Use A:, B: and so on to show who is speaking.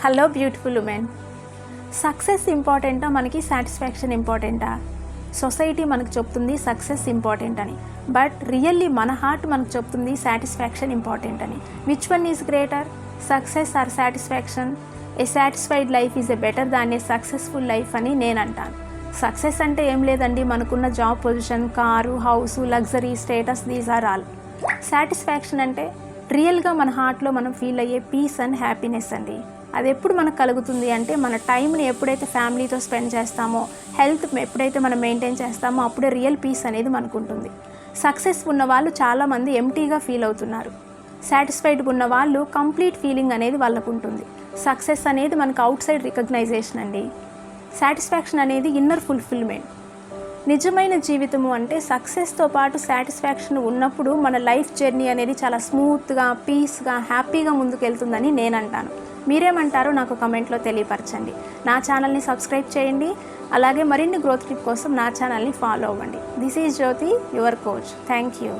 A: Hello beautiful women. Success ఇంపార్టెంటా మనకి satisfaction ఇంపార్టెంటా? సొసైటీ మనకు చెప్తుంది సక్సెస్ ఇంపార్టెంట్ అని, బట్ రియల్లీ మన హార్ట్ మనకు చెప్తుంది సాటిస్ఫాక్షన్ ఇంపార్టెంట్ అని. Which one is greater, success or satisfaction? A satisfied life is a better than a successful life అని నేను అంటాను. సక్సెస్ అంటే ఏం లేదండి, మనకున్న job position, car, house, luxury, status, these are all. Satisfaction అంటే రియల్గా మన హార్ట్లో మనం ఫీల్ అయ్యే పీస్ అండ్ హ్యాపీనెస్ అండి. అది ఎప్పుడు మనకు కలుగుతుంది అంటే మన టైంని ఎప్పుడైతే ఫ్యామిలీతో స్పెండ్ చేస్తామో, హెల్త్ ఎప్పుడైతే మనం మెయింటైన్ చేస్తామో అప్పుడే రియల్ పీస్ అనేది మనకు ఉంటుంది. సక్సెస్ ఉన్న వాళ్ళు చాలామంది ఎంటీగా ఫీల్ అవుతున్నారు. సాటిస్ఫైడ్ ఉన్న వాళ్ళు కంప్లీట్ ఫీలింగ్ అనేది వాళ్ళకు ఉంటుంది. సక్సెస్ అనేది మనకు అవుట్ సైడ్ రికగ్నైజేషన్ అండి. సాటిస్ఫాక్షన్ అనేది ఇన్నర్ ఫుల్ఫిల్మెంట్. నిజమైన జీవితము అంటే సక్సెస్తో పాటు సాటిస్ఫాక్షన్ ఉన్నప్పుడు మన లైఫ్ జర్నీ అనేది చాలా స్మూత్గా, పీస్గా, హ్యాపీగా ముందుకెళ్తుందని నేను అంటాను. మీరేమంటారో నాకు కమెంట్లో తెలియపరచండి. నా ఛానల్ని సబ్స్క్రైబ్ చేయండి. అలాగే మరిన్ని గ్రోత్ టిప్ కోసం నా ఛానల్ని ఫాలో అవ్వండి. This is Jyoti, your coach. Thank you.